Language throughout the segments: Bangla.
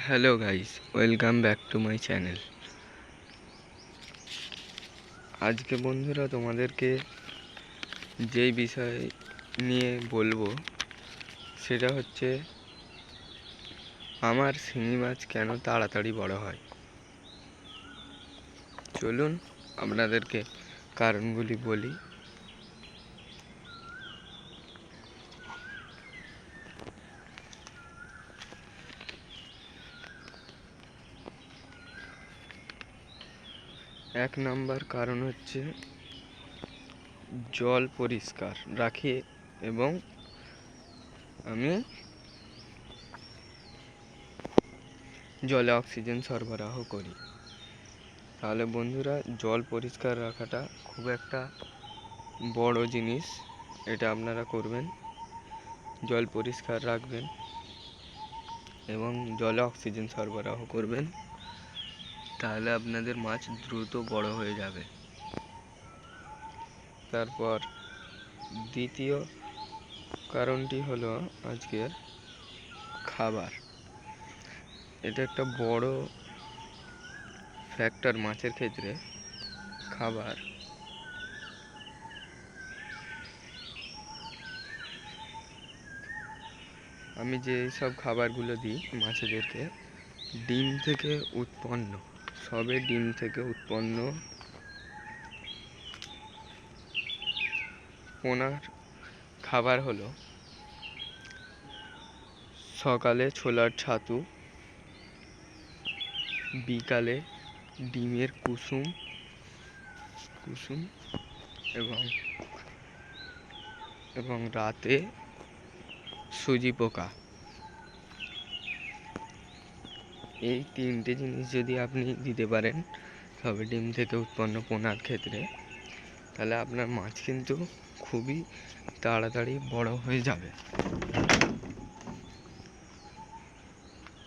Hello guys, welcome back to my channel. আজকে বন্ধুরা তোমাদেরকে যেই বিষয় নিয়ে বলবো সেটা হচ্ছে আমার শিঙি মাছ কেন তাড়াতাড়ি বড় হয়। চলুন আপনাদেরকে কারণগুলি বলি। এক নম্বর কারণ হচ্ছে জল পরিষ্কার রাখি এবং আমি জলে অক্সিজেন সরবরাহ করি। তাহলে বন্ধুরা, জল পরিষ্কার রাখাটা খুব একটা বড় জিনিস, এটা আপনারা করবেন। জল পরিষ্কার রাখবেন এবং জলে অক্সিজেন সরবরাহ করবেন, তাহলে আপনাদের মাছ দ্রুত বড় হয়ে যাবে। তারপর দ্বিতীয় কারণটি হলো আজকের খাবার। এটা একটা বড় ফ্যাক্টর মাছের ক্ষেত্রে, খাবার। আমি যে সব খাবারগুলো দিই মাছেদেরকে, ডিম থেকে উৎপন্ন, সবে ডিম থেকে উৎপন্ন পোনার খাবার হলো সকালে ছোলার ছাতু, বিকালে ডিমের কুসুম এবং রাতে সুজি পোকা। এই তিনটে জিনিস যদি আপনি দিতে পারেন তবে ডিম থেকে উৎপন্ন পোনার ক্ষেত্রে, তাহলে আপনার মাছ কিন্তু খুবই তাড়াতাড়ি বড় হয়ে যাবে।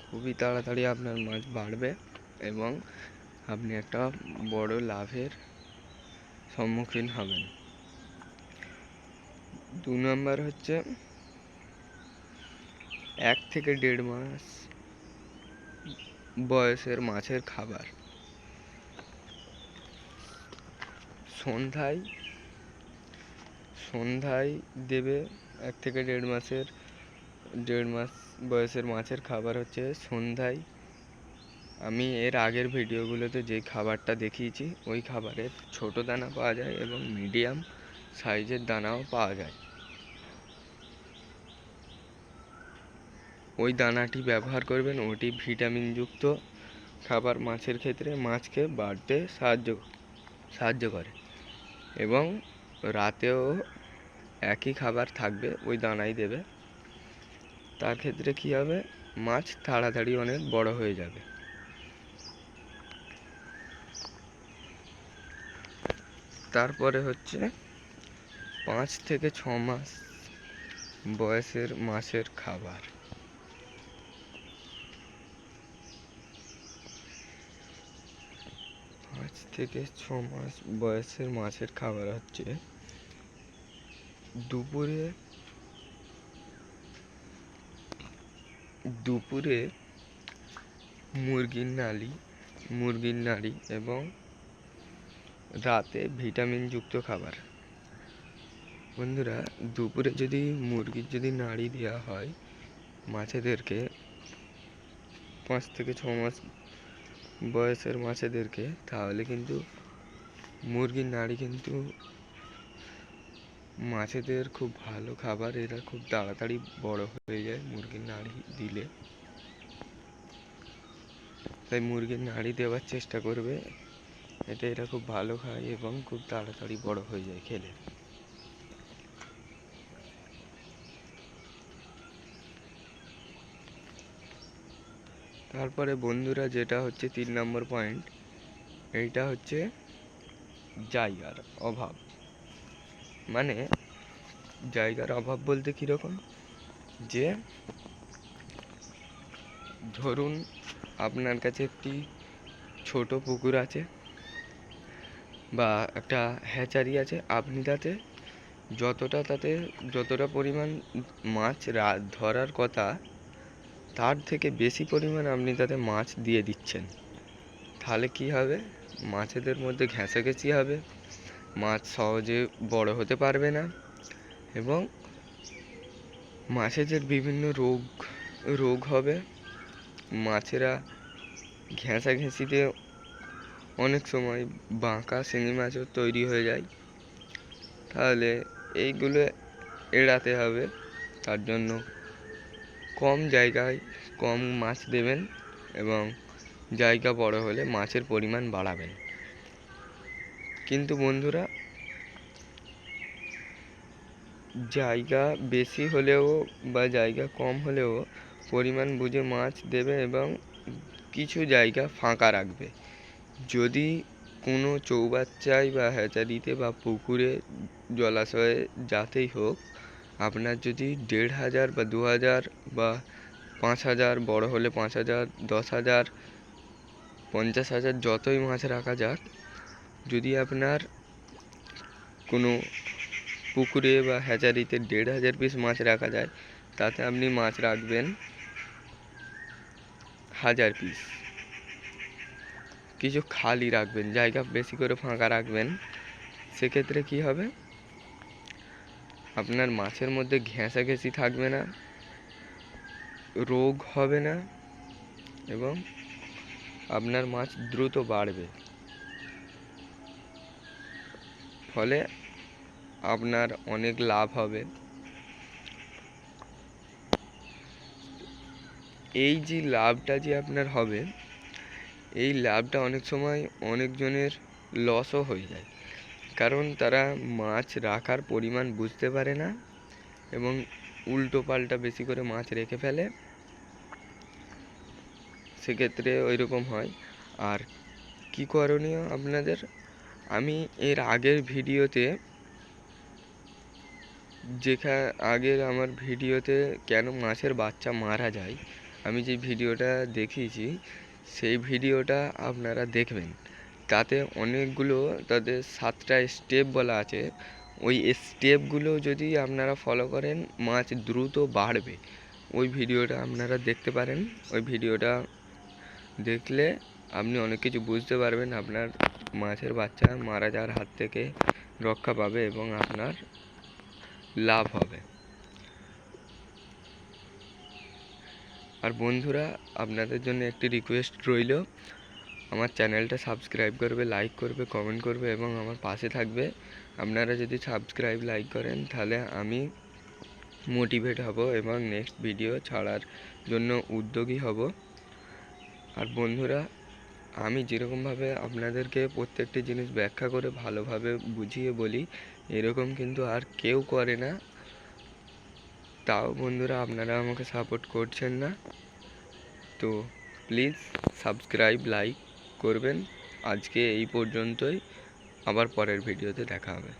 খুবই তাড়াতাড়ি আপনার মাছ বাড়বে এবং আপনি একটা বড় লাভের সম্মুখীন হবেন। 2 নম্বর হচ্ছে 1 থেকে 1.5 মাস বয়সের মাছের খাবার। সন্ধ্যায় দেবে। 1 থেকে 1.5 মাস বয়সের মাছের খাবার হচ্ছে সন্ধ্যায়। আমি এর আগের ভিডিওগুলোতে যে খাবারটা দেখিয়েছি ওই খাবারের ছোট দানা পাওয়া যায় এবং মিডিয়াম সাইজের দানাও পাওয়া যায়। ওই দানাটি ব্যবহার করবেন, ওটি ভিটামিনযুক্ত খাবার মাছের ক্ষেত্রে, মাছকে বাড়তে সাহায্য করে এবং রাতেও একই খাবার থাকবে, ওই দানাই দেবে। তার ক্ষেত্রে কী হবে, মাছ তাড়াতাড়ি অনেক বড় হয়ে যাবে। তারপরে হচ্ছে 5 থেকে 6 মাস বয়সের মাছের খাবার। 5 থেকে 6 মাস বয়সের মাছের খাবার হচ্ছে দুপুরে মুরগির নাড়ি এবং রাতে ভিটামিনযুক্ত খাবার। বন্ধুরা, দুপুরে যদি মুরগির নাড়ি দেওয়া হয় মাছেদেরকে, 5 থেকে 6 মাস বয়সের মাছেদেরকে, তাহলে কিন্তু মুরগির নাড়ি কিন্তু মাছেদের খুব ভালো খাবার। এরা খুব তাড়াতাড়ি বড় হয়ে যায় মুরগির নাড়ি দিলে, তাই মুরগির নাড়ি দেওয়ার চেষ্টা করবে। এরা খুব ভালো খায় এবং খুব তাড়াতাড়ি বড় হয়ে যায় খেলে। তারপরে বন্ধুরা, যেটা হচ্ছে 3 নম্বর পয়েন্ট, এইটা হচ্ছে জায়গার অভাব। মানে জায়গার অভাব বলতে কীরকম, যে ধরুন আপনার কাছে একটি ছোট পুকুর আছে বা একটা হ্যাচারি আছে, আপনি তাতে যতটা পরিমাণ মাছ ধরার কথা তার থেকে বেশি পরিমাণ আপনি তাতে মাছ দিয়ে দিচ্ছেন, তাহলে কি হবে, মাছেদের মধ্যে ঘেঁষাঘেঁষি হবে, মাছ সহজে বড় হতে পারবে না এবং মাছেদের বিভিন্ন রোগ হবে। মাছেরা ঘেঁষাঘেঁষিতে অনেক সময় বাঁকা শিঙি মাছও তৈরি হয়ে যায়। তাহলে এইগুলো এড়াতে হবে। তার জন্য কম জায়গায় কম মাছ দেবেন এবং জায়গা বড় হলে মাছের পরিমাণ বাড়াবেন। কিন্তু বন্ধুরা, জায়গা বেশি হলেও বা জায়গা কম হলেও পরিমাণ বুঝে মাছ দেবে এবং কিছু জায়গা ফাঁকা রাখবে। যদি কোনো চৌবাচ্চায় বা হ্যাচারিতে বা পুকুরে জলাশয়ে যাতেই হোক, আপনার যদি 1500 বা 2000 বা 5000, বড় হলে 5000, 10,000, 50,000 যতই মাছ রাখা যাক, যদি আপনার কোনো পুকুরে বা হ্যাচারিতে 1500 পিস মাছ রাখা যায়, তাতে আপনি মাছ রাখবেন 1000 পিস। কিছু খালি রাখবেন, জায়গা বেশি করে ফাঁকা রাখবেন। সেক্ষেত্রে কি হবে, আপনার মাছের মধ্যে ঘেঁষাঘেঁষি থাকবে না, রোগ হবে না এবং আপনার মাছ দ্রুত বাড়বে। ফলে আপনার অনেক লাভ হবে। এই যে লাভটা যে আপনার হবে, এই লাভটা অনেক সময় অনেকজনের লসও হয়ে যায়, কারণ তারা মাছ রাখার পরিমাণ বুঝতে পারে না এবং উল্টো পাল্টা বেশি করে মাছ রেখে ফেলে। সেক্ষেত্রে ওই রকম হয়। আর কি করণীয় আপনাদের, আমি এর আগের ভিডিওতে আমার ভিডিওতে কেন মাছের বাচ্চা মারা যায়, আমি যে ভিডিওটা দেখিয়েছি সেই ভিডিওটা আপনারা দেখবেন। তাতে অনেকগুলো তাদের 7টা স্টেপ বলা আছে। ওই স্টেপগুলো যদি আপনারা ফলো করেন, মাছ দ্রুত বাড়বে। ওই ভিডিওটা আপনারা দেখতে পারেন। ওই ভিডিওটা দেখলে আপনি অনেক কিছু বুঝতে পারবেন, আপনার মাছের বাচ্চা মারা যাওয়ার হাত থেকে রক্ষা পাবে এবং আপনার লাভ হবে। আর বন্ধুরা, আপনাদের জন্য একটি রিকোয়েস্ট রইল, আমার চ্যানেলটা সাবস্ক্রাইব করবে, লাইক করবে, কমেন্ট করবে এবং আমার পাশে থাকবে। আপনারা যদি সাবস্ক্রাইব লাইক করেন, তাহলে আমি মোটিভেট হব এবং নেক্সট ভিডিও ছাড়ার জন্য উদ্যোগী হব। আর বন্ধুরা, আমি যেরকমভাবে আপনাদেরকে প্রত্যেকটি জিনিস ব্যাখ্যা করে ভালোভাবে বুঝিয়ে বলি, এরকম কিন্তু আর কেউ করে না। তাও বন্ধুরা, আপনারা আমাকে সাপোর্ট করছেন না, তো প্লিজ সাবস্ক্রাইব লাইক করবেন। আজকে এই পর্যন্তই, আবার পরের ভিডিওতে দেখা হবে।